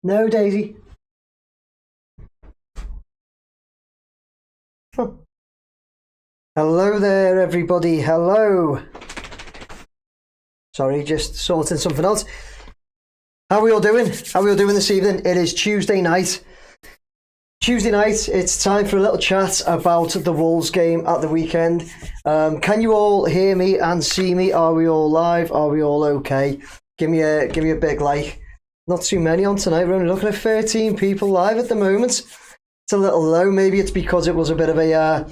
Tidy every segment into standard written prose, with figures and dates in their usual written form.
No, Daisy. Huh. Hello there, everybody. Hello. Sorry, just sorting something else. How are we all doing? How are we all doing this evening? It is Tuesday night. Tuesday night, it's time for a little chat about the Wolves game at the weekend. Can you all hear me and see me? Are we all live? Are we all okay? Give me a big like. Not too many on tonight. We're only looking at 13 people live at the moment. It's a little low. Maybe it's because it was a bit of a,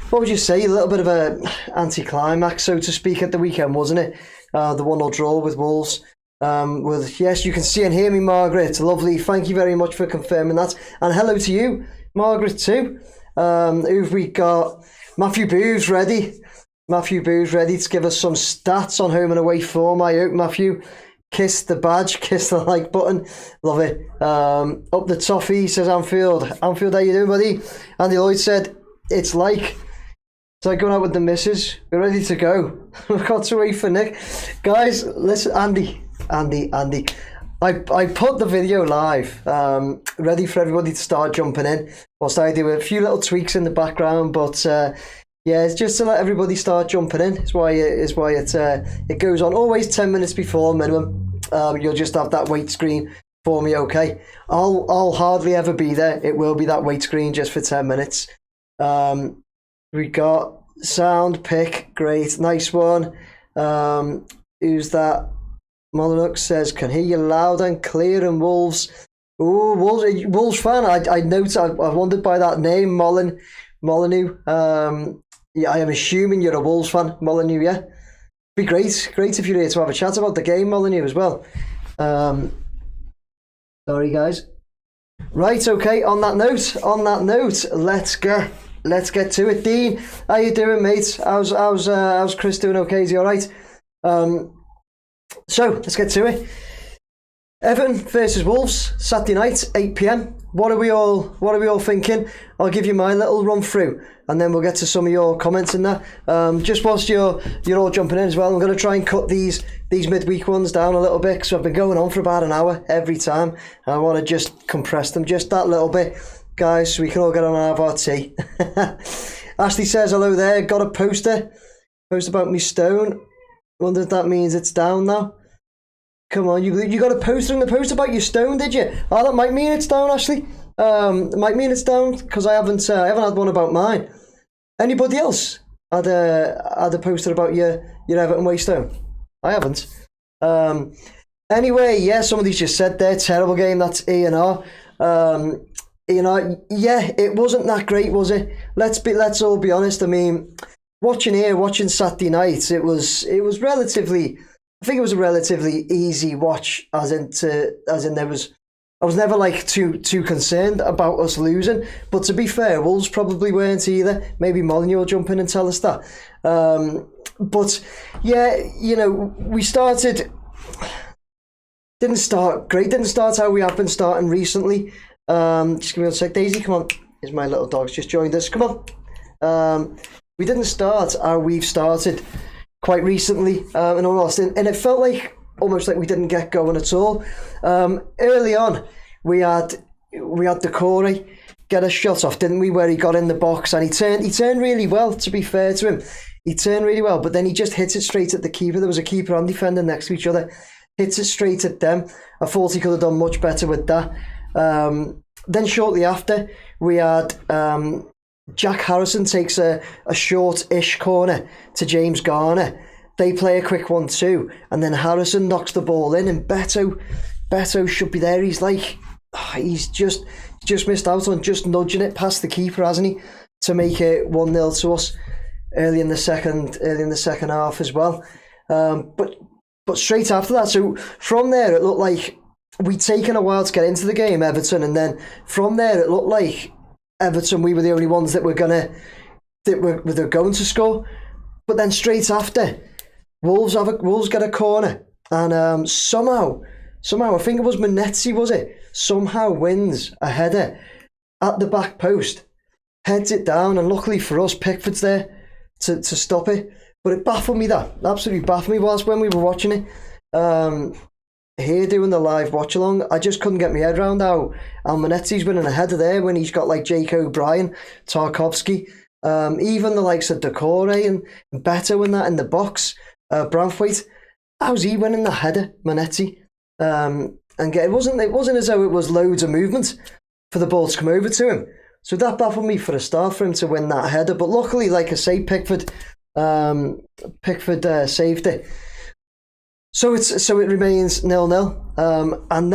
what would you say, a little bit of a anticlimax, so to speak, at the weekend, wasn't it? The 1-1 draw with Wolves. Yes, you can see and hear me, Margaret. Lovely. Thank you very much for confirming that. And hello to you, Margaret, too. Who've we got? Matthew Booth's ready. Matthew Booth's ready to give us some stats on home and away form. I hope, Matthew. Kiss the badge, kiss the like button. Love it. Up the toffee, says Anfield. Anfield, how you doing, buddy? Andy Lloyd said, it's like going out with the missus. We're ready to go. We've got to wait for Nick. Guys, listen, Andy. I put the video live, ready for everybody to start jumping in, whilst I do a few little tweaks in the background, but yeah, it's just to let everybody start jumping in. It's why it goes on always 10 minutes before minimum. You'll just have that wait screen for me, okay? I'll hardly ever be there. It will be that wait screen just for 10 minutes. We got sound pick, great, nice one. Who's that? Molyneux says, can hear you loud and clear. And Wolves, oh, Wolves fan. I noticed. I wondered by that name, Molyneux. Yeah, I am assuming you're a Wolves fan, Molyneux. Yeah, be great if you're here to have a chat about the game, Molyneux, as well. Sorry, guys. Right, okay. On that note, let's get to it. Dean, how you doing, mate? How's Chris doing? Okay, is he all right? So let's get to it. Everton versus Wolves, Saturday night, 8 p.m. What are we all thinking? I'll give you my little run through, and then we'll get to some of your comments in that. Just whilst you're all jumping in as well, I'm going to try and cut these midweek ones down a little bit, because I've been going on for about an hour every time, and I want to just compress them just that little bit, guys, so we can all get on and have our tea. Ashley says hello there. Got a post about me stone. Wonder if that means it's down now. Come on, you got a poster in the post about your stone, did you? Oh, that might mean it's down, Ashley. It might mean it's down, because I haven't had one about mine. Anybody else had a poster about your Everton Way stone? I haven't. Anyway, yeah, somebody's just said there, terrible game. That's E&R. E&R, yeah, it wasn't that great, was it? Let's all be honest. I mean, watching Saturday night, it was relatively. I think it was a relatively easy watch, as in I was never like too concerned about us losing. But to be fair, Wolves probably weren't either. Maybe Molyneux will jump in and tell us that. But yeah, you know, we didn't start great. Didn't start how we have been starting recently. Just give me a sec, Daisy. Come on, here's my little dog's just joined us. Come on. We didn't start how we've started quite recently, in all honesty, and it felt like almost like we didn't get going at all. Early on, we had Decore get a shot off, didn't we? Where he got in the box and he turned really well. To be fair to him, he turned really well, but then he just hits it straight at the keeper. There was a keeper and defender next to each other. Hits it straight at them. I thought he could have done much better with that. Then shortly after, we had Jack Harrison takes a short-ish corner to James Garner. They play a quick one too, and then Harrison knocks the ball in, and Beto should be there. He's like, he's just missed out on just nudging it past the keeper, hasn't he, to make it 1-0 to us early in the second half as well. But straight after that, so from there it looked like we'd taken a while to get into the game, Everton, and then from there it looked like Everton, we were the only ones that were going to score. But then straight after, Wolves get a corner, and somehow I think it was Manetzi, was it? Somehow wins a header at the back post, heads it down, and luckily for us, Pickford's there to stop it. But it baffled me, that absolutely baffled me whilst when we were watching it. here doing the live watch along, I just couldn't get my head around how Almanetti's winning a header there when he's got like Jake O'Brien, Tarkovsky, even the likes of Decore and Beto and that in the box, Branthwaite. How's he winning the header, Manetti? It wasn't as though it was loads of movement for the ball to come over to him. So that baffled me for a start for him to win that header. But luckily, like I say, Pickford saved it. So it remains 0-0. And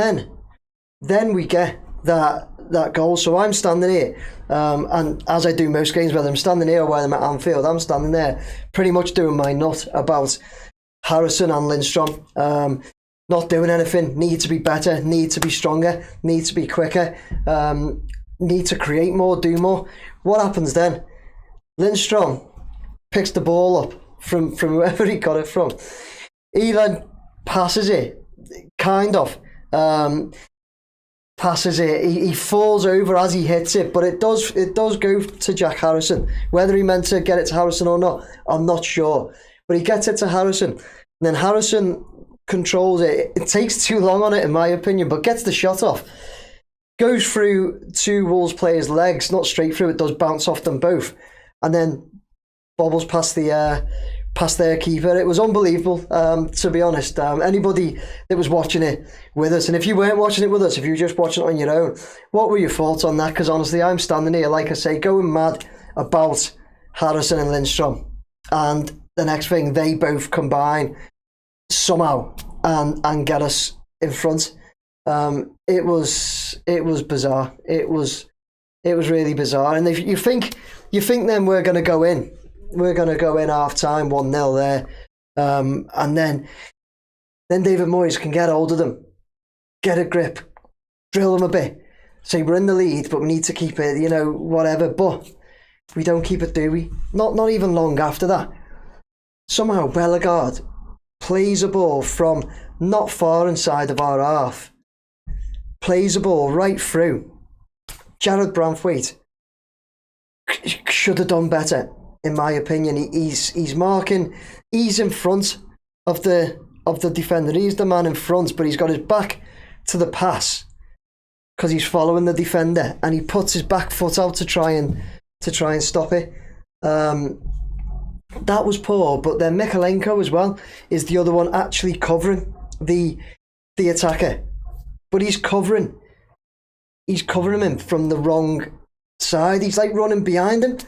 then we get that goal. So I'm standing here, and as I do most games, whether I'm standing here or whether I'm at Anfield, I'm standing there pretty much doing my nut about Harrison and Lindstrom. Not doing anything, need to be better, need to be stronger, need to be quicker, need to create more, do more. What happens then? Lindstrom picks the ball up from whoever he got it from. He then passes it, passes it. He falls over as he hits it, but it does go to Jack Harrison. Whether he meant to get it to Harrison or not, I'm not sure. But he gets it to Harrison, and then Harrison controls it. It takes too long on it, in my opinion, but gets the shot off. Goes through two Wolves players' legs, not straight through. It does bounce off them both, and then bobbles past their keeper. It was unbelievable, to be honest. Anybody that was watching it with us, and if you weren't watching it with us, if you were just watching it on your own, what were your thoughts on that? Because honestly, I'm standing here, like I say, going mad about Harrison and Lindstrom, and the next thing, they both combine somehow and get us in front. It was bizarre. It was really bizarre. And if you think then we're going to go in half time 1-0 there, and then David Moyes can get hold of them, get a grip, drill them a bit, say we're in the lead but we need to keep it, whatever. But we don't keep it, do we? Not even long after that. Somehow Bellegarde plays a ball from not far inside of our half, plays a ball right through. Jared Branthwaite should have done better, in my opinion. He's marking, he's in front of the defender, he's the man in front, but he's got his back to the pass because he's following the defender, and he puts his back foot out to try and stop it. That was poor, but then Mykolenko as well is the other one actually covering the attacker, but he's covering him from the wrong side. He's like running behind him.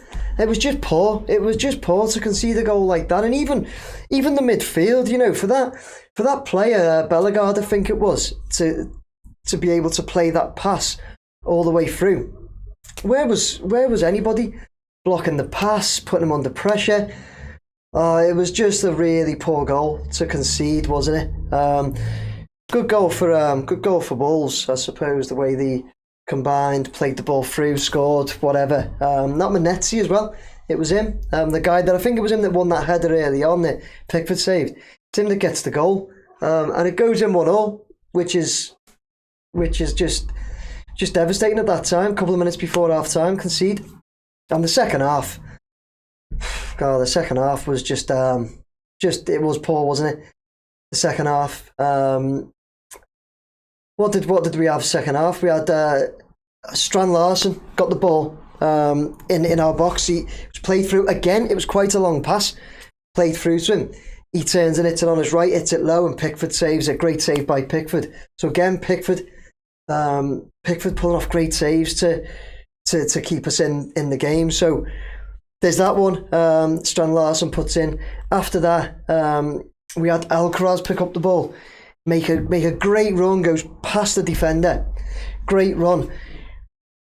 It was just poor. It was just poor to concede a goal like that. And even the midfield, for that player, Bellegarde, I think it was, to be able to play that pass all the way through. Where was anybody blocking the pass, putting him under pressure? It was just a really poor goal to concede, wasn't it? Good goal for Wolves, I suppose, the way they combined, played the ball through, scored, whatever. Not Manetti as well. It was him, the guy that I think it was him that won that header early on that Pickford saved. It's him that gets the goal, and it goes in 1-1, which is just devastating at that time. A couple of minutes before half time, concede, and the second half. God, the second half was just it was poor, wasn't it? The second half. What did we have second half? We had Strand Larsen got the ball in our box. He was played through again. It was quite a long pass, played through to him. He turns and hits it on his right, hits it low, and Pickford saves it. Great save by Pickford. So again, Pickford pulling off great saves to keep us in the game. So there's that one. Strand Larsen puts in. After that, we had Alcaraz pick up the ball, make a great run, goes past the defender, great run,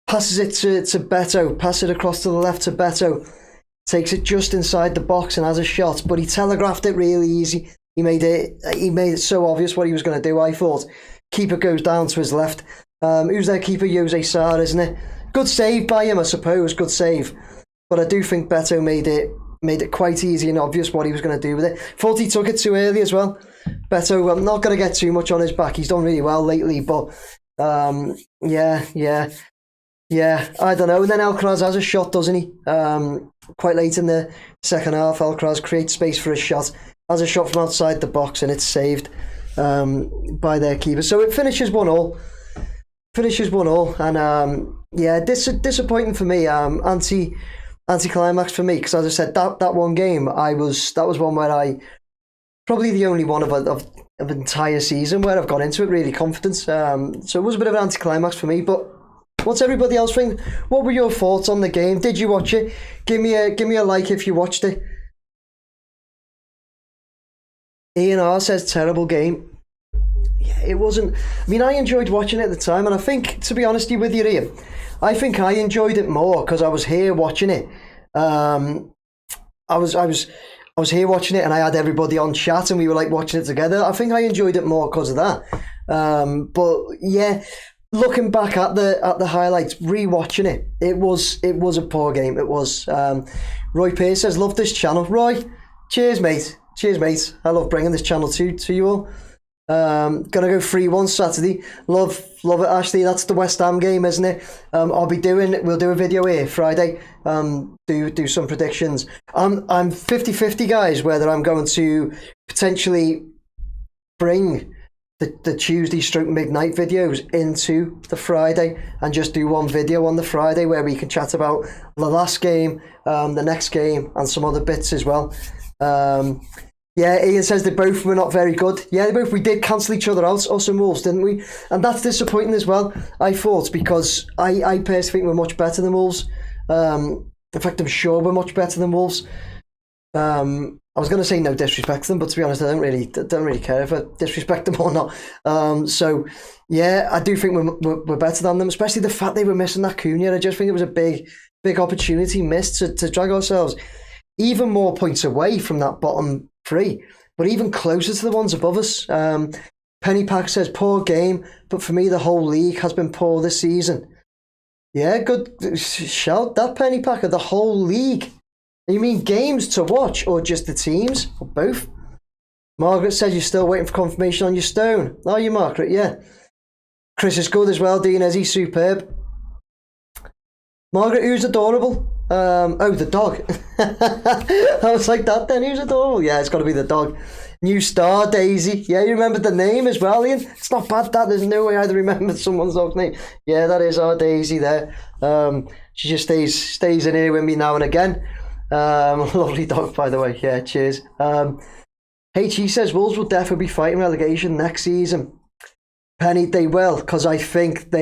passes it to Beto, passes it across to the left to Beto, takes it just inside the box and has a shot, but he telegraphed it really easy. He made it so obvious what he was going to do. I thought keeper goes down to his left. Who's their keeper? Jose Sarr, isn't it? Good save by him, I suppose. Good save, but I do think Beto made it quite easy and obvious what he was going to do with it. Thought he took it too early as well. Beto, I'm not going to get too much on his back. He's done really well lately, but yeah, I don't know. And then Alcaraz has a shot, doesn't he? Quite late in the second half, Alcaraz creates space for a shot, has a shot from outside the box, and it's saved. by their keeper. So it finishes 1-1. And yeah, disappointing for me. Anti-climax for me, because as I said, that one game, that was one where I probably the only one of an entire season where I've gone into it really confident. So it was a bit of an anti-climax for me. But what's everybody else think? What were your thoughts on the game? Did you watch it? Give me a like if you watched it. Ian R says terrible game. Yeah, it wasn't. I mean, I enjoyed watching it at the time, and I think, to be honest with you, Ian, I think I enjoyed it more because I was here watching it. I was here watching it, and I had everybody on chat, and we were like watching it together. I think I enjoyed it more because of that. But yeah, looking back at the highlights, rewatching it, it was a poor game. It was. Roy Pierce says, "Love this channel." Roy, cheers, mate. Cheers, mate. I love bringing this channel to you all. Gonna go 3-1 Saturday. Love it, Ashley. That's the West Ham game, isn't it? We'll do a video here Friday. Do some predictions. I'm 50-50, guys, whether I'm going to potentially bring the Tuesday stroke midnight videos into the Friday and just do one video on the Friday where we can chat about the last game, the next game, and some other bits as well. Yeah, Ian says they both were not very good. Yeah, we did cancel each other out, us and Wolves, didn't we? And that's disappointing as well, I thought, because I personally think we're much better than Wolves. In fact, I'm sure we're much better than Wolves. I was going to say no disrespect to them, but to be honest, I don't really care if I disrespect them or not. So, yeah, I do think we're better than them, especially the fact they were missing that Cunha. I just think it was a big opportunity missed to drag ourselves even more points away from that bottom three, but even closer to the ones above us. Penny Pack says, poor game, but for me the whole league has been poor this season. Yeah, good shout that, Penny Packer. The whole league. You mean games to watch or just the teams? Or both? Margaret says you're still waiting for confirmation on your stone. Are you, Margaret? Yeah. Chris is good as well. Dean is, he's superb. Margaret, who's adorable? Oh, the dog. I was like, that then, who's adorable? Yeah, it's got to be the dog. New star, Daisy. Yeah, you remembered the name as well, Ian. It's not bad, that. There's no way I'd remember someone's dog's name. Yeah, that is our Daisy there. She just stays in here with me now and again. Lovely dog, by the way. Yeah, cheers. HE says Wolves will definitely be fighting relegation next season. Penny, they will, because I think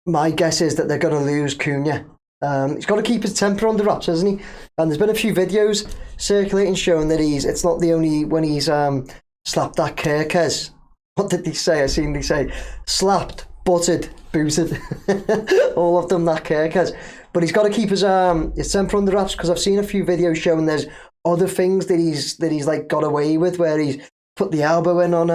my guess is that they're going to lose Cunha. He's got to keep his temper on the wraps, hasn't he? And there's been a few videos circulating showing that it's not the only when he's slapped that Kirkes. What did he say? I seen he say slapped, butted, booted, all of them, that Kirkes. But he's got to keep his temper on the wraps, because I've seen a few videos showing there's other things that he's like got away with, where he's put the elbow in on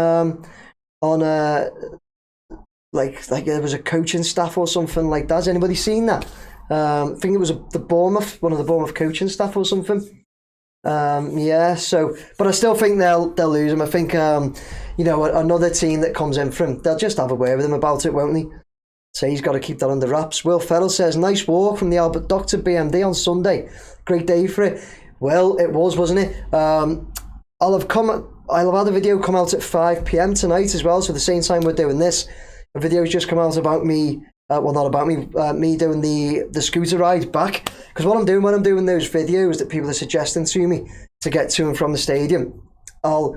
like there was a coaching staff or something like that. Has anybody seen that? I think it was one of the Bournemouth coaching staff or something. Yeah, so, but I still think they'll lose him. I think, another team that comes in for him, they'll just have a word with him about it, won't they? So he's got to keep that under wraps. Will Ferrell says, nice walk from the Albert Dock to BMD on Sunday. Great day for it. Well, it was, wasn't it? I'll have had a video come out at 5 p.m. tonight as well, so the same time we're doing this. A video's just come out about me, not about me, me doing the scooter ride back. Because what I'm doing when I'm doing those videos that people are suggesting to me to get to and from the stadium, I'll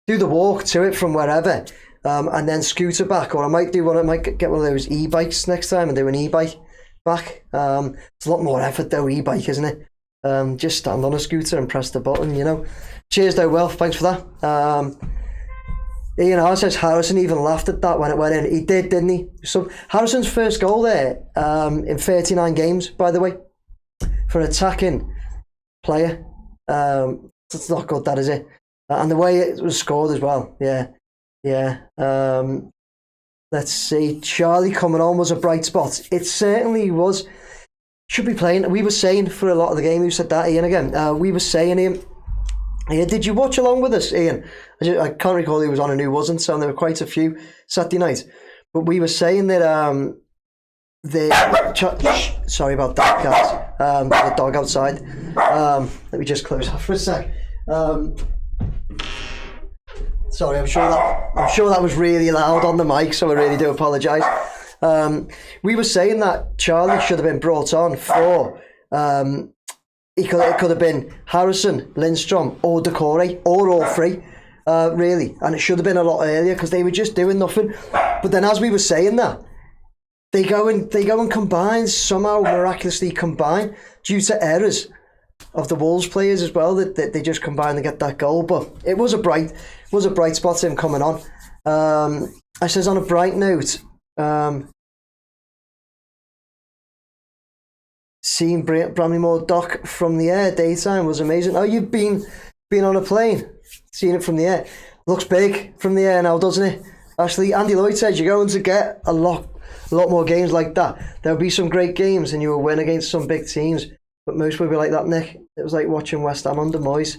do the walk to it from wherever, and then scooter back. Or I might get one of those e-bikes next time and do an e-bike back. It's a lot more effort though, e-bike, isn't it? Just stand on a scooter and press the button, you know. Cheers though, Will, thanks for that. Ian R says Harrison even laughed at that when it went in. He did, didn't he? So Harrison's first goal there, in 39 games, by the way, for an attacking player. That's not good, that, is it? And the way it was scored as well. Yeah. Let's see. Charlie coming on was a bright spot. It certainly was. Should be playing. We were saying for a lot of the game, who said that, Ian, again? We were saying, Ian, did you watch along with us, Ian? I can't recall who was on and who wasn't, so there were quite a few Saturday night. But we were saying that sorry about that, guys. The dog outside. Let me just close off for a sec. Sorry, I'm sure that was really loud on the mic, so I really do apologise. We were saying that Charlie should have been brought on for. It could have been Harrison, Lindstrom, or Decore, or all three, really, and it should have been a lot earlier because they were just doing nothing. But then, as we were saying that, they go and combine, somehow miraculously combine due to errors of the Wolves players as well, that they just combined to get that goal. But it was a bright spot to him coming on. I says on a bright note, seeing Bramley-Moore dock from the air daytime was amazing. Oh, you've been on a plane, seeing it from the air. Looks big from the air now, doesn't it? Actually, Andy Lloyd said you're going to get a lot more games like that. There'll be some great games and you will win against some big teams, but most will be like that, Nick. It was like watching West Ham under Moyes.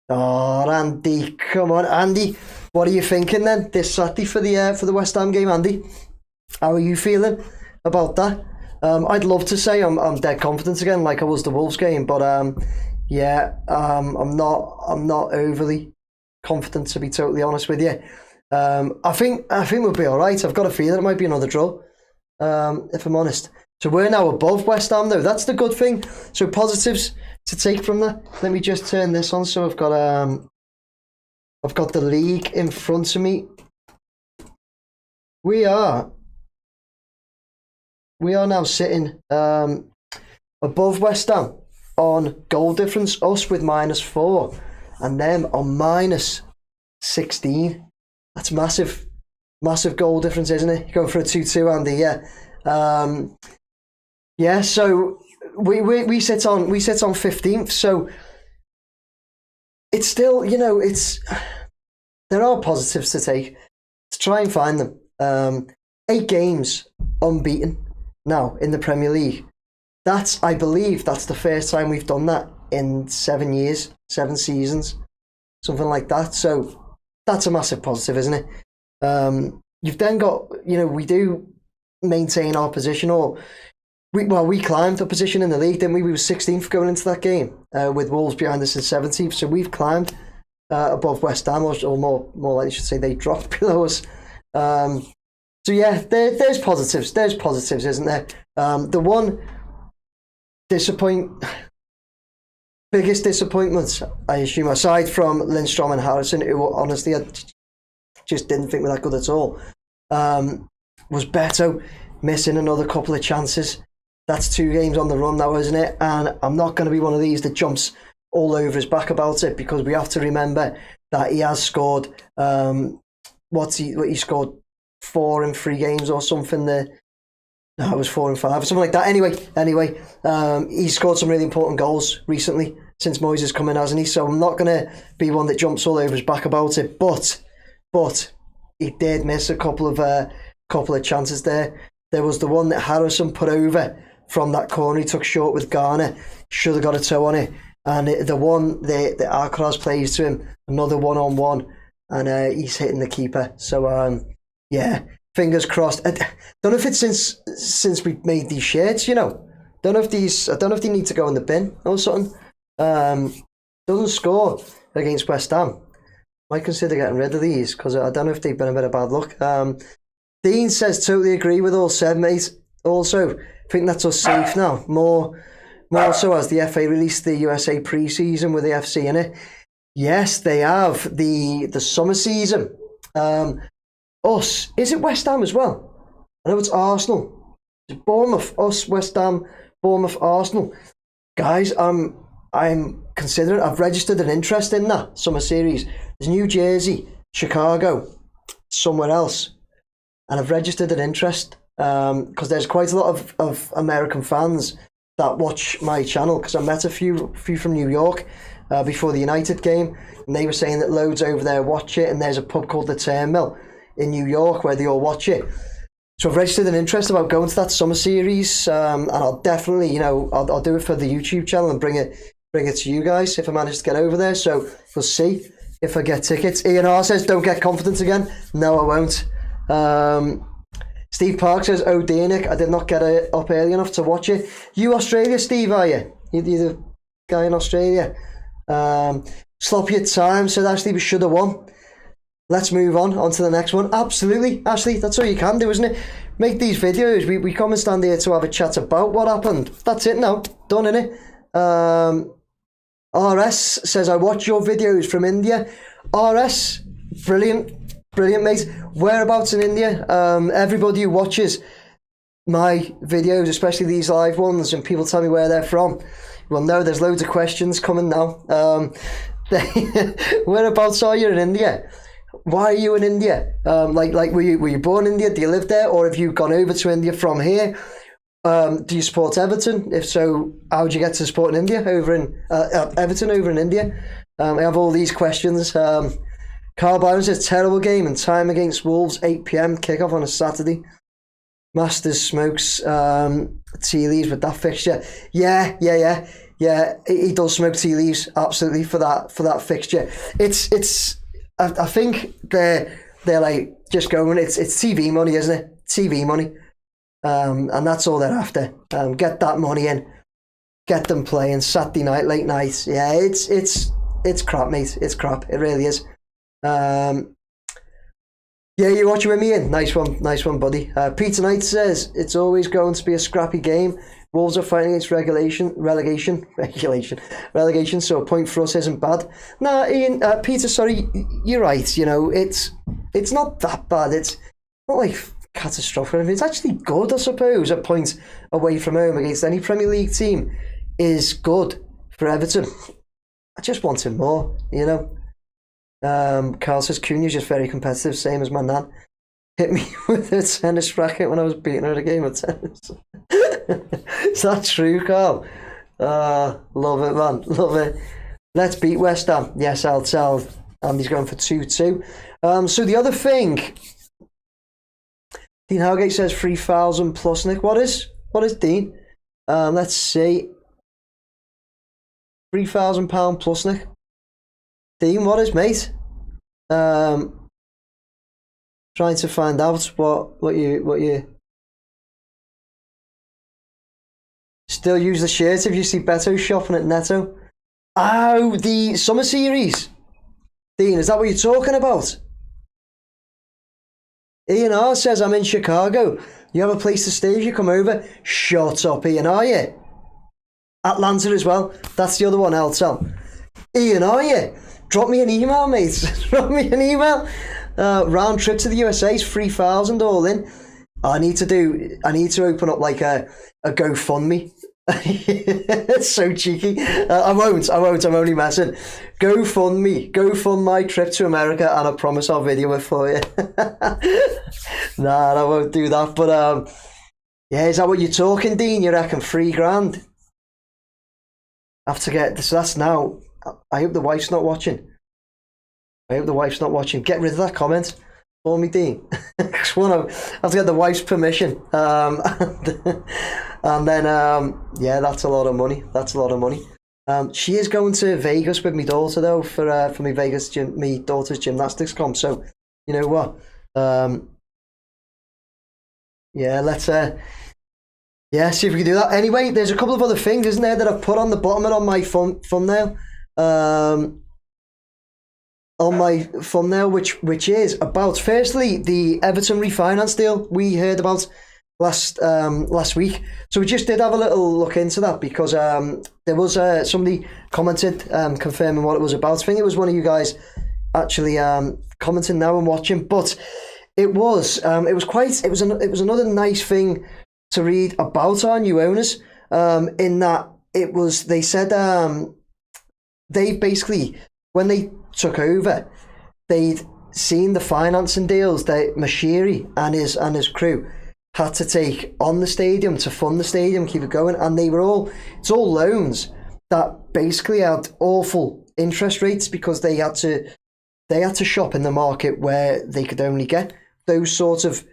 Oh, Andy, come on, Andy. What are you thinking then this Saturday for the West Ham game, Andy? How are you feeling about that? I'd love to say I'm dead confident again, like I was the Wolves game, but I'm not overly confident, to be totally honest with you. I think we'll be all right. I've got a feeling it might be another draw, if I'm honest. So we're now above West Ham, though. That's the good thing. So positives to take from that. Let me just turn this on. So I've got the league in front of me. We are now sitting above West Ham on goal difference. Us with -4, and them on -16. That's massive goal difference, isn't it? You're going for a 2-2, Andy. Yeah. Yeah, so we sit on 15th, so it's still, there are positives to take. To try and find them. 8 games unbeaten now in the Premier League. I believe that's the first time we've done that in 7 years, 7 seasons, something like that. So that's a massive positive, isn't it? You've then got, we do maintain our position, or we climbed the position in the league, didn't we? We were 16th going into that game, with Wolves behind us in 17th. So we've climbed above West Ham, or more like you should say, they dropped below us. So yeah, there's positives. There's positives, isn't there? The one biggest disappointments, I assume, aside from Lindstrom and Harrison, who honestly I just didn't think were that good at all, was Beto missing another couple of chances. That's 2 games on the run now, isn't it? And I'm not going to be one of these that jumps all over his back about it, because we have to remember that he has scored, he scored 4 in 3 games or something there. No, it was 4 and 5 or something like that. Anyway, he's scored some really important goals recently since Moyes has come in, hasn't he? So I'm not going to be one that jumps all over his back about it. But he did miss a couple of chances there. There was the one that Harrison put over from that corner he took short with Garner. Should have got a toe on it. And the one that Alcaraz plays to him, another 1-on-1, and he's hitting the keeper. So yeah. Fingers crossed. I don't know if it's since we made these shirts, I don't know if they need to go in the bin or something. Doesn't score against West Ham. Might consider getting rid of these, because I don't know if they've been a bit of bad luck. Dean says totally agree with all said, mate. Also, I think that's us safe now. More so as the FA released the USA pre-season with the FC in it. Yes, they have the summer season. Us. Is it West Ham as well? I know it's Arsenal. It's Bournemouth. Us, West Ham, Bournemouth, Arsenal. Guys, I'm considering. I've registered an interest in that summer series. There's New Jersey, Chicago, somewhere else, and I've registered an interest because there's quite a lot of American fans that watch my channel. Because I met a few from New York before the United game, and they were saying that loads over there watch it. And there's a pub called the Turnmill in New York where they all watch it. So I've registered an interest about going to that summer series, and I'll definitely, I'll do it for the YouTube channel and bring it to you guys if I manage to get over there. So we'll see if I get tickets. Ian R says, don't get confident again. No, I won't. Steve Park says, oh dear, Nick, I did not get up early enough to watch it. You Australia, Steve, are you? You're the guy in Australia. Sloppy at times, said Ashley, we should have won. Let's move on to the next one. Absolutely, Ashley, that's all you can do, isn't it? Make these videos. We come and stand here to have a chat about what happened. That's it now. Done, innit? RS says, I watch your videos from India. RS, brilliant, mate. Whereabouts in India? Everybody who watches my videos, especially these live ones, and people tell me where they're from, well, no, there's loads of questions coming now. Whereabouts are you in India? Why are you in India? Like were you born in India? Do you live there, or have you gone over to India from here? Do you support Everton? If so, how did you get to support in India over in Everton over in India? I have all these questions. Carl Byron says terrible game and time against Wolves, 8 p.m. kickoff on a Saturday. Masters smokes tea leaves with that fixture. Yeah. He does smoke tea leaves absolutely for that fixture. It's. I think they're like just going. It's TV money, isn't it? TV money, and that's all they're after. Get that money in, get them playing Saturday night, late night. Yeah, it's crap, mate. It's crap. It really is. Yeah, you're watching with me in. Nice one, buddy. Peter Knight says it's always going to be a scrappy game. Wolves are fighting against relegation, so a point for us isn't bad. No, Ian, Peter, sorry, you're right. You know, it's not that bad. It's not like catastrophic. It's actually good, I suppose. A point away from home against any Premier League team is good for Everton. I just wanted more, you know. Carl says Cunha's just very competitive, same as my nan. Hit me with a tennis racket when I was beating her at a game of tennis. Is that true, Carl? Love it, man. Love it. Let's beat West Ham. Yes, I'll tell. Andy's going for 2-2. So the other thing, Dean Howgate says 3,000 plus, Nick. What is Dean? Let's see. £3,000 plus, Nick. Dean, what is, mate? Trying to find out what you still use the shirt if you see Beto shopping at Netto. Oh, the summer series. Dean, is that what you're talking about? Ian R says I'm in Chicago. You have a place to stay if you come over. Shut up, Ian, are you? Atlanta as well. That's the other one I'll tell. Ian, are you? Drop me an email, mate. Drop me an email. Round trip to the USA is 3,000 all in. I need to open up like a GoFundMe. It's so cheeky. I won't. I'm only messing. GoFund my trip to America, and I promise I'll video it for you. Nah, I won't do that. But yeah, is that what you're talking, Dean? You reckon $3,000? I have to get. So that's now. I hope the wife's not watching. Get rid of that comment for me, Dean. I have to get the wife's permission. And then, yeah, that's a lot of money. She is going to Vegas with my daughter, though, for my daughter's gymnastics comp. So, you know what? Yeah, let's see if we can do that. Anyway, there's a couple of other things, isn't there, that I've put on the bottom and on my thumbnail. Which is about, firstly, the Everton refinance deal we heard about last week. So we just did have a little look into that because there was somebody commented confirming what it was about. I think it was one of you guys actually commenting now and watching, but it was another nice thing to read about our new owners, in that they said they basically, when they took over, they'd seen the financing deals that Mashiri and his crew had to take on the stadium to fund the stadium, keep it going, and it's all loans that basically had awful interest rates because they had to shop in the market where they could only get those sorts of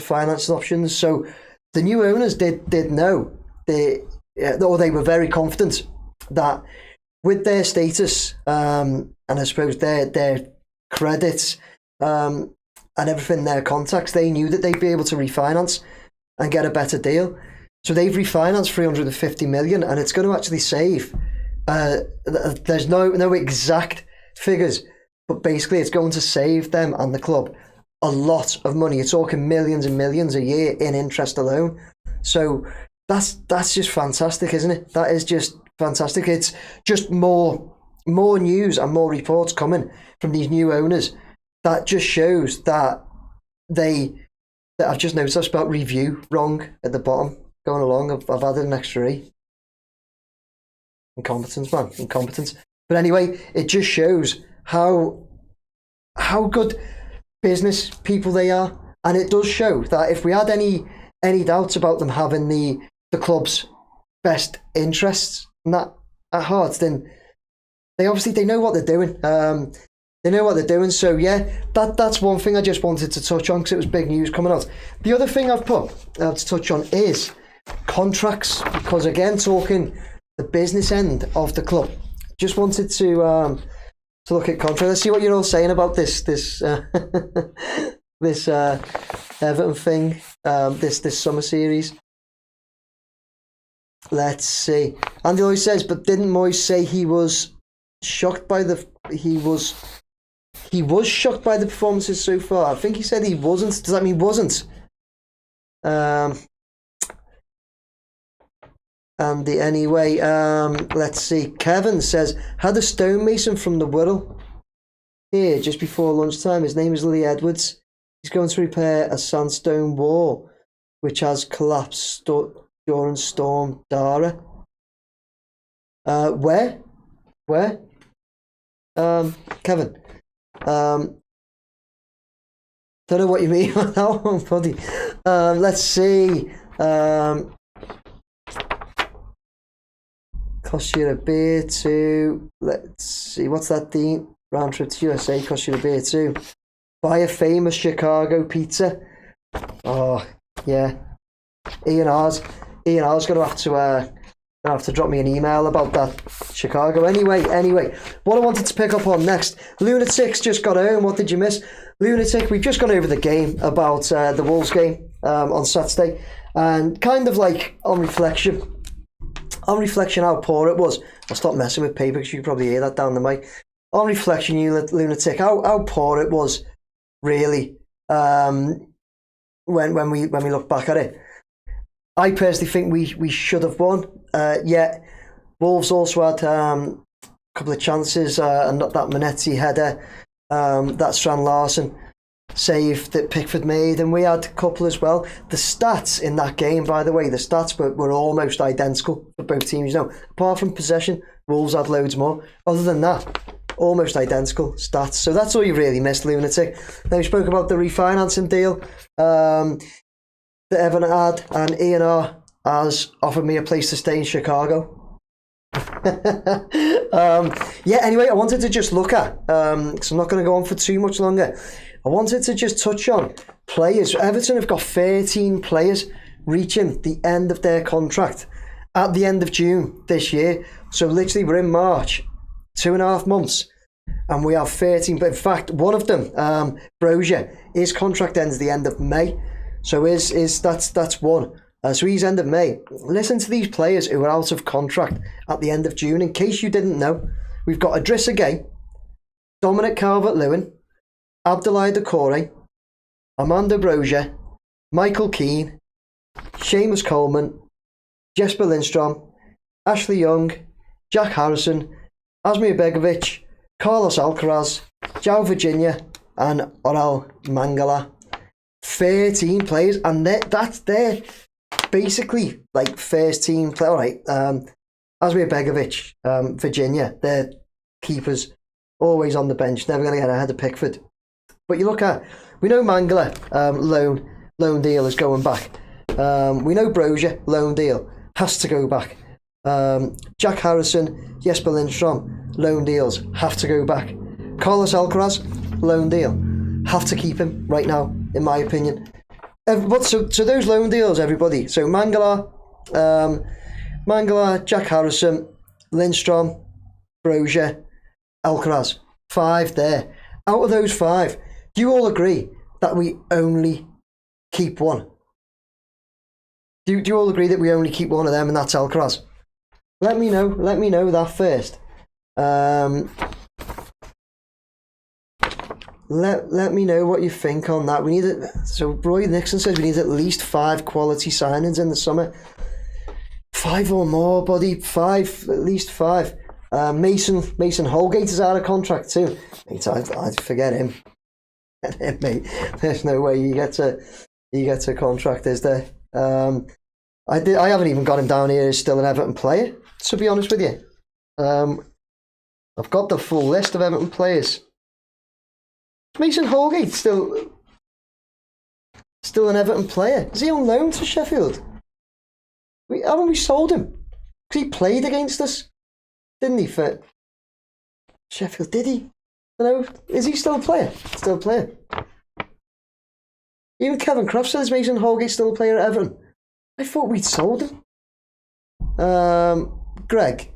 financing options. So the new owners did know, or they were very confident that with their status, and I suppose their credits, and everything, their contacts, they knew that they'd be able to refinance and get a better deal. So they've refinanced 350 million, and it's going to actually save There's no exact figures, but basically it's going to save them and the club a lot of money. You're talking millions and millions a year in interest alone. So that's just fantastic, isn't it? That is just fantastic. It's just more news and more reports coming from these new owners. That just shows that I've just noticed I've spelled review wrong at the bottom. Going along, I've added an extra E. Incompetence, man. Incompetence. But anyway, it just shows how good business people they are. And it does show that if we had any doubts about them having the club's best interests and that at heart, then they know what they're doing. They know what they're doing. So yeah, that's one thing I just wanted to touch on because it was big news coming out. The other thing I've put to touch on is contracts, because again, talking the business end of the club, just wanted to look at contracts. Let's see what you're all saying about this this Everton thing, this summer series. Let's see. Andy Lloyd says, but didn't Moyes say he was shocked by the shocked by the performances so far? I think he said he wasn't. Does that mean wasn't? Andy, anyway, let's see. Kevin says, had a stonemason from the Wirral here just before lunchtime. His name is Lee Edwards. He's going to repair a sandstone wall which has collapsed during Storm Dara. Where? Kevin. Don't know what you mean on that one, buddy. Let's see. Cost you a beer too. Let's see. What's that, Dean? Round trip to USA cost you a beer too. Buy a famous Chicago pizza. Oh yeah. Ian R's gonna have to drop me an email about that Chicago. Anyway, what I wanted to pick up on next, Lunatics just got home. What did you miss? Lunatic, we've just gone over the game about the Wolves game on Saturday, and kind of like on reflection how poor it was. I'll stop messing with paper because you can probably hear that down the mic. On reflection, you Lunatic, how poor it was, really, when we look back at it. I personally think we should have won. Yet Wolves also had a couple of chances, and that Manetti header, that Strand Larsen save that Pickford made, and we had a couple as well. The stats in that game, by the way, were almost identical for both teams. Apart from possession, Wolves had loads more. Other than that, almost identical stats. So that's all you really missed, Lunatic. Then we spoke about the refinancing deal that Everton had, and Ian R has offered me a place to stay in Chicago. Anyway, I wanted to just look at, because I'm not going to go on for too much longer, I wanted to just touch on players. Everton have got 13 players reaching the end of their contract at the end of June this year. So literally we're in March, 2.5 months, and we have 13. But in fact, one of them, Brozier, his contract ends the end of May. So that's one. So he's end of May. Listen to these players who are out of contract at the end of June. In case you didn't know, we've got Idrissa Gueye, Dominic Calvert-Lewin, Abdoulaye Doucouré, Armando Brozier, Michael Keane, Seamus Coleman, Jesper Lindstrom, Ashley Young, Jack Harrison, Asmir Begovic, Carlos Alcaraz, João Virginia, and Oral Mangala. 13 players, and that's their basically like first team play. All right, Asmir Begovic, Virginia, their keepers, always on the bench, never going to get ahead of Pickford. But you look at, we know Mangala, loan deal is going back. We know Brozier, loan deal, has to go back. Jack Harrison, Jesper Lindstrom, loan deals have to go back. Carlos Alcaraz, loan deal, have to keep him right now, in my opinion. So those loan deals, everybody. So Mangala, Jack Harrison, Lindstrom, Brozier, Alcaraz. 5 there. Out of those 5, do you all agree that we only keep one? Do you all agree that we only keep one of them, and that's Alcaraz? let me know that first. Let me know what you think on that. We need it. So Roy Nixon says we need at least 5 quality signings in the summer. 5 or more, buddy. 5, at least 5. Mason Holgate is out of contract too. Mate, I'd forget him. Mate, there's no way you get a contract, is there? I haven't even got him down here as still an Everton player, to be honest with you. I've got the full list of Everton players. Mason Holgate still an Everton player. Is he on loan to Sheffield? Haven't we sold him? Because he played against us, didn't he, for Sheffield? Did he? I don't know. Is he still a player? Still a player. Even Kevin Croft says Mason Holgate still a player at Everton. I thought we'd sold him. Greg,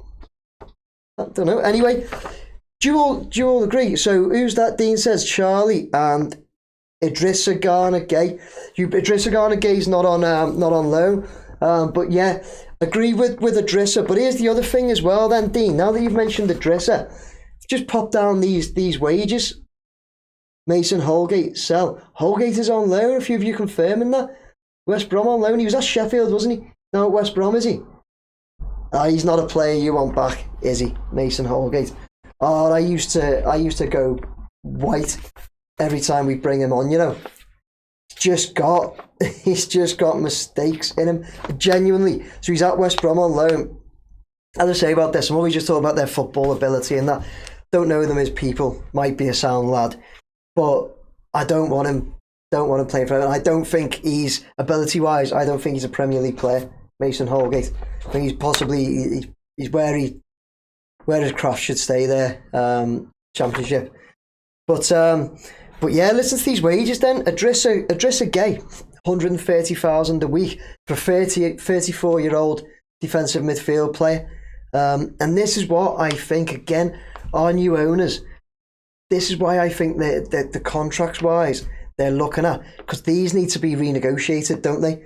I don't know. Anyway, do you all agree? So who's that? Dean says Charlie and Idrissa Gana Gay. Idrissa Gana Gay's not on loan. But yeah, agree with Idrissa. But here's the other thing as well then, Dean. Now that you've mentioned Idrissa, just pop down these wages. Mason Holgate, sell. Holgate is on loan. A few of you confirming that. West Brom on loan. He was at Sheffield, wasn't he? No, at West Brom, is he? He's not a player you want back, is he? Mason Holgate. Oh, I used to go white every time we bring him on, you know. He's just got mistakes in him, genuinely. So he's at West Brom on loan. As I say about this, I'm always just talking about their football ability and that. Don't know them as people. Might be a sound lad, but I don't want him playing for him. I don't think he's ability-wise. I don't think he's a Premier League player. Mason Holgate. I think he's possibly he's where his craft should stay there. Championship, but yeah, listen to these wages then. Idrissa Gay, 130,000 a week for 34-year-old defensive midfield player. And this is what I think, again, our new owners, this is why I think that the contracts wise they're looking at, because these need to be renegotiated, don't they?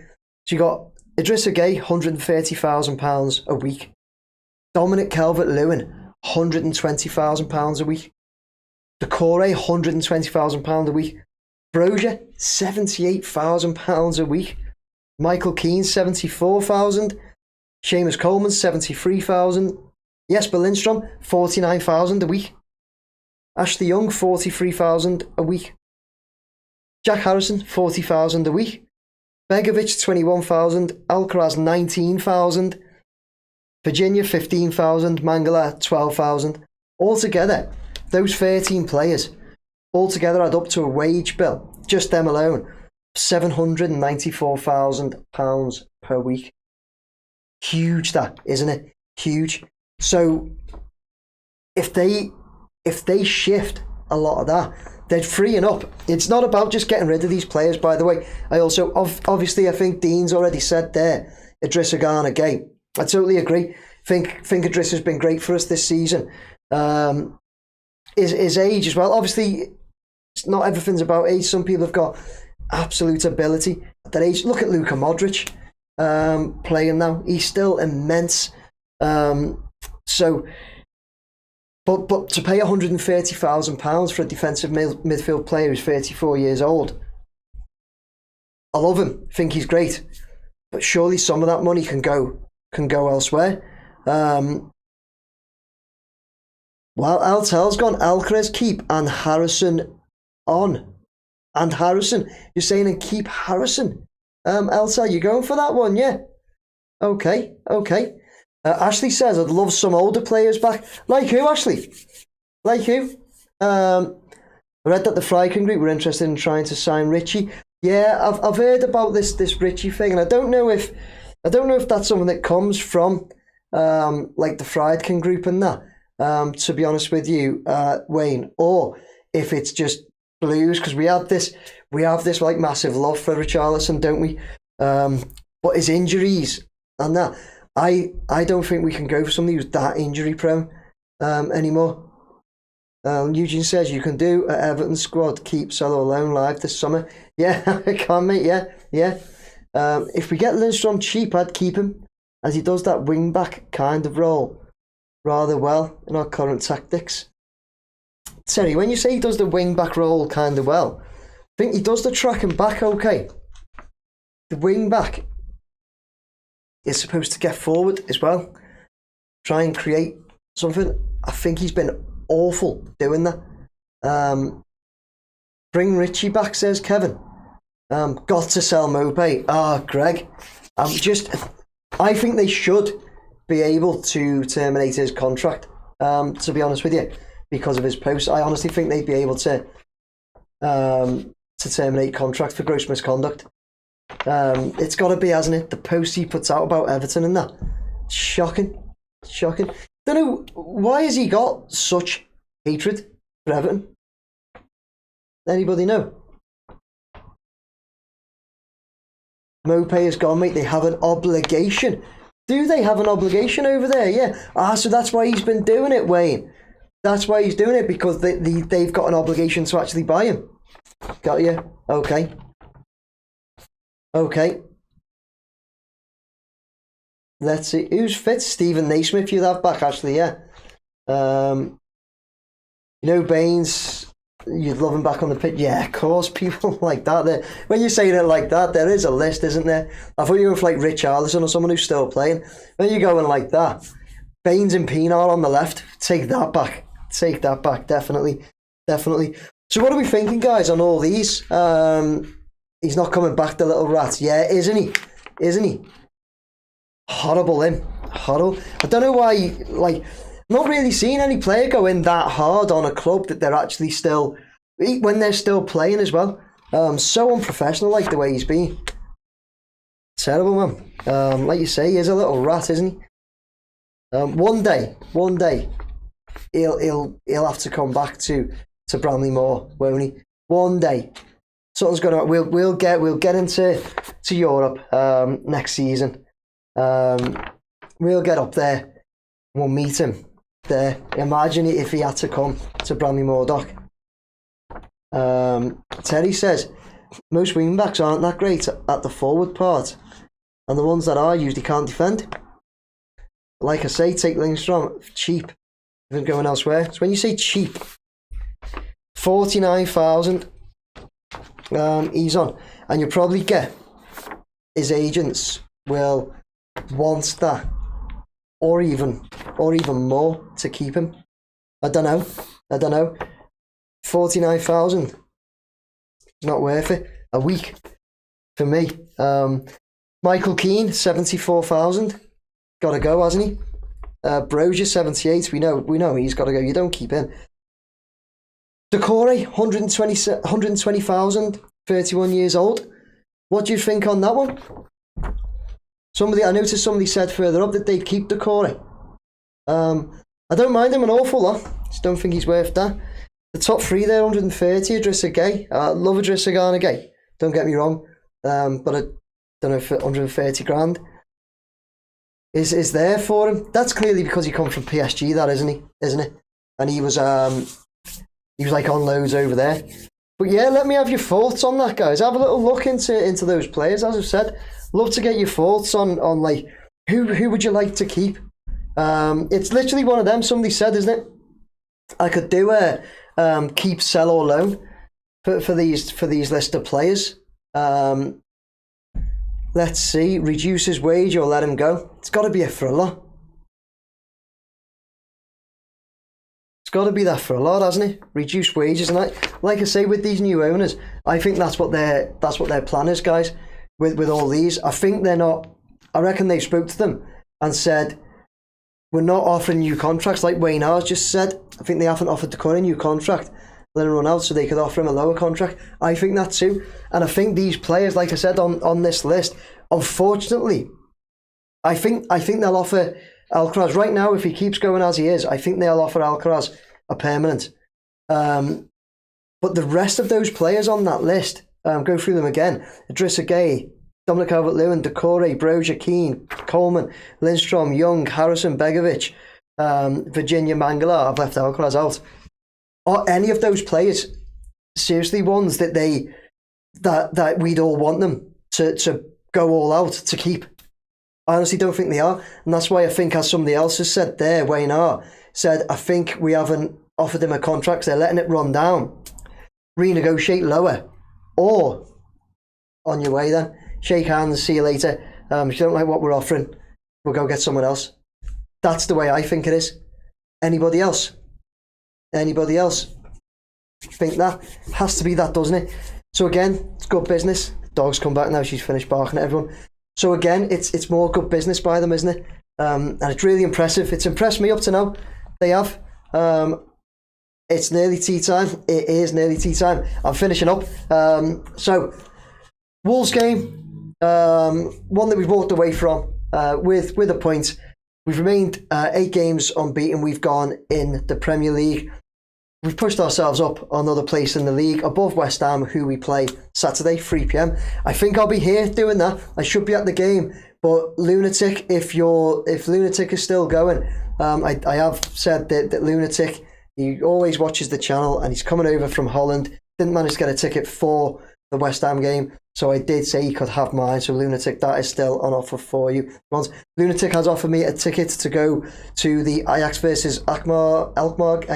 So you got Idrissa Gay, £130,000 a week. Dominic Calvert-Lewin, £120,000 a week. Decore, £120,000 a week. Brozier, £78,000 a week. Michael Keane, £74,000. Seamus Coleman, £73,000. Jesper Lindstrom, £49,000 a week. Ashley Young, £43,000 a week. Jack Harrison, £40,000 a week. Begovic, £21,000. Alcaraz, £19,000. Virginia, £15,000. Mangala, £12,000. Altogether, those 13 players altogether add up to a wage bill, just them alone, £794,000 per week. Huge, that, isn't it? Huge. So if they shift a lot of that, they're freeing up. It's not about just getting rid of these players, by the way. I also, obviously, I think Dean's already said there, Idrissa Gana Gay. I totally agree. Think Idrissa's been great for us this season. His age as well. Obviously, not everything's about age. Some people have got absolute ability at that age. Look at Luka Modric playing now. He's still immense. So, but to pay £130,000 for a defensive midfield player who's 34 years old, I love him. Think he's great, but surely some of that money can go elsewhere. Well, Altel's gone. Alcaraz keep and Harrison on. And Harrison, you're saying and keep Harrison. Altel, you going for that one? Yeah. Okay. Ashley says, I'd love some older players back. Like who, Ashley? Like who? I read that the Fryken Group were interested in trying to sign Richie. Yeah, I've heard about this Richie thing, and I don't know if that's something that comes from like the Fryken Group and that. To be honest with you, Wayne, or if it's just Blues, because we have this like massive love for Richarlison, don't we? But his injuries and that, I don't think we can go for somebody who's that injury prone anymore. Eugene says you can do an Everton squad, keep Solo alone live this summer. Yeah, I can, mate. Yeah. If we get Lindstrom cheap, I'd keep him. as he does that wing back kind of role rather well in our current tactics. Terry, when you say he does the wing back role kind of well, I think he does the tracking back okay. The wing back is supposed to get forward as well, try and create something. I think he's been awful doing that. Bring Richie back, says Kevin. Got to sell Mopey. Greg, I think they should be able to terminate his contract, to be honest with you, because of his posts. I honestly think they'd be able to terminate contract for gross misconduct. It's got to be, hasn't it? The post he puts out about Everton and that. Shocking. Don't know, why has he got such hatred for Everton? Anybody know? Mopey has gone, mate. They have an obligation. Do they have an obligation over there? Yeah. So that's why he's been doing it, Wayne. That's why he's doing it, because they've got an obligation to actually buy him. Got you? Okay. Let's see. Who's fit? Stephen Naismith, you'd have back, actually, yeah. Baines, you'd love him back on the pitch. Yeah, of course, people like that. When you're saying it like that, there is a list, isn't there? I thought you were with like Rich Arlison or someone who's still playing. When you're going like that, Baines and Pienaar on the left, take that back, definitely. So what are we thinking, guys, on all these? He's not coming back, the little rat. Yeah, isn't he? Horrible him. Horrible. I don't know why, not really seeing any player go in that hard on a club that they're actually still, when they're still playing as well. So unprofessional, like the way he's been. Terrible, man. Like you say, he is a little rat, isn't he? One day, he'll have to come back to Bramley-Moore, won't he? One day, something's gonna. We'll get into Europe next season. We'll get up there. We'll meet him there. Imagine if he had to come to Bramley-Moore, Doc. Terry says most wingbacks aren't that great at the forward part, and the ones that are usually can't defend. Like I say, take Lindstrom cheap, even going elsewhere. So when you say cheap, 49,000 he's on, and you'll probably get his agents will want that, or even more to keep him. I don't know. 49,000, not worth it a week for me. Michael Keane, 74,000, got to go, hasn't he? Brozier, 78. We know he's got to go. You don't keep him. Decore, 120,000, 31 years old. What do you think on that one? I noticed somebody said further up that they'd keep Decore. I don't mind him an awful lot. Just don't think he's worth that. The top three there, 130, Idrissa Gueye. Love Idrissa Gueye. Don't get me wrong. But I don't know if 130 grand is there for him. That's clearly because he come from PSG, that isn't it? And he was like on loads over there. But yeah, let me have your thoughts on that, guys. Have a little look into those players. As I've said, love to get your thoughts on like who would you like to keep. It's literally one of them. Somebody said, isn't it? I could do a keep, sell or loan for these list of players. Let's see, reduce his wage or let him go. It's got to be a thriller. It's got to be that for a lot, hasn't it? Reduce wages, and like I say, with these new owners, I think that's what their plan is, guys. With all these, I think they're not. I reckon they spoke to them and said, we're not offering new contracts, like Wayne Hars just said. I think they haven't offered Decore a new contract, let him run out so they could offer him a lower contract. I think that too, and I think these players, like I said on this list, unfortunately, I think they'll offer Alcaraz right now, if he keeps going as he is. I think they'll offer Alcaraz a permanent. But the rest of those players on that list, go through them again: Idrissa Gueye, Dominic Calvert-Lewin, Decore, Brozier, Keane, Coleman, Lindstrom, Young, Harrison, Begovic, Virginia, Mangala. I've left Alcaraz out. Are any of those players seriously ones that we'd all want them to go all out to keep? I honestly don't think they are. And that's why I think, as somebody else has said there, Wayne R. said, I think we haven't offered him a contract. They're letting it run down. Renegotiate lower. Or, on your way then. Shake hands, see you later. If you don't like what we're offering, we'll go get someone else. That's the way I think it is. Anybody else? Anybody else? Think that? Has to be that, doesn't it? So again, it's good business. Dog's come back now, she's finished barking at everyone. So again, it's more good business by them, isn't it? And it's really impressive. It's impressed me up to now. They have. It's nearly tea time. It is nearly tea time. I'm finishing up. So, Wolves game, one that we've walked away from with a point. We've remained 8 games unbeaten. We've gone in the Premier League. We've pushed ourselves up another place in the league above West Ham, who we play Saturday, 3 p.m. I think I'll be here doing that. I should be at the game. But Lunatic, if Lunatic is still going, I have said that Lunatic, he always watches the channel and he's coming over from Holland. Didn't manage to get a ticket for the West Ham game, so I did say he could have mine. So Lunatic, that is still on offer for you. Lunatic has offered me a ticket to go to the Ajax versus Alkmaar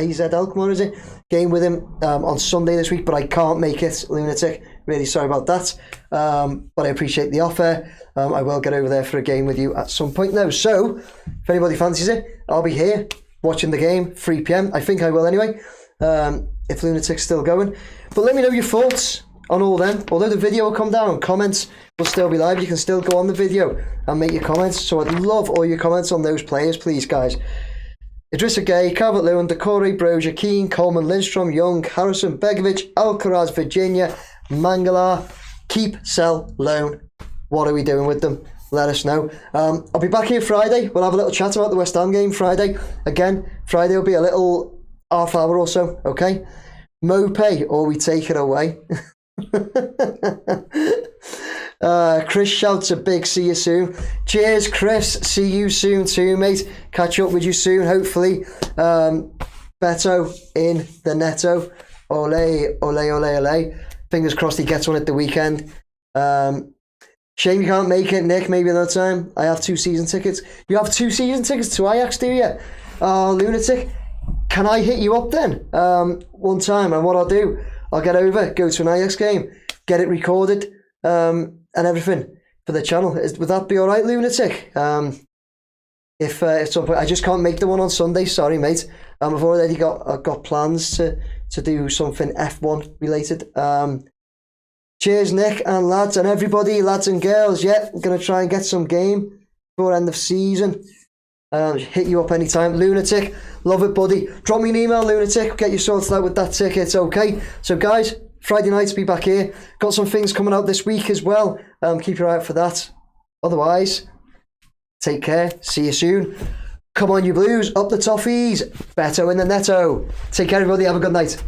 is it? Game with him on Sunday this week, but I can't make it, Lunatic. Really sorry about that. But I appreciate the offer. I will get over there for a game with you at some point now. So if anybody fancies it, I'll be here watching the game, 3 p.m. I think I will anyway, if Lunatic's still going. But let me know your thoughts on all them. Although the video will come down, comments will still be live. You can still go on the video and make your comments. So I'd love all your comments on those players, please, guys. Idrissa Gueye, Calvert-Lewin, Decore, Brozier, Keane, Coleman, Lindstrom, Young, Harrison, Begovic, Alcaraz, Virginia, Mangala. Keep, sell, loan. What are we doing with them? Let us know. I'll be back here Friday. We'll have a little chat about the West Ham game Friday. Again, Friday will be a little half hour or so, okay? Mopay, or we take it away. Chris shouts a big see you soon. Cheers, Chris. See you soon too, mate. Catch up with you soon, hopefully. Beto in the netto. Ole, ole, ole, ole. Fingers crossed he gets one at the weekend. Shame you can't make it, Nick. Maybe another time. I have 2 season tickets. You have 2 season tickets to Ajax, do you? Oh, Lunatic. Can I hit you up then? One time, and what I'll do, I'll get over, go to an Ajax game, get it recorded, and everything for the channel. Would that be all right, Lunatic? If some point, I just can't make the one on Sunday. Sorry, mate. I've already got plans to do something F1 related. Cheers, Nick and lads and everybody, lads and girls. Yeah, I'm gonna try and get some game before end of season. Hit you up anytime, Lunatic. Love it, buddy. Drop me an email, Lunatic. Get you sorted out with that ticket, okay? So, guys, Friday night to be back here. Got some things coming out this week as well. Keep your eye out for that. Otherwise, take care. See you soon. Come on, you Blues. Up the toffees. Beto in the netto. Take care, everybody. Have a good night.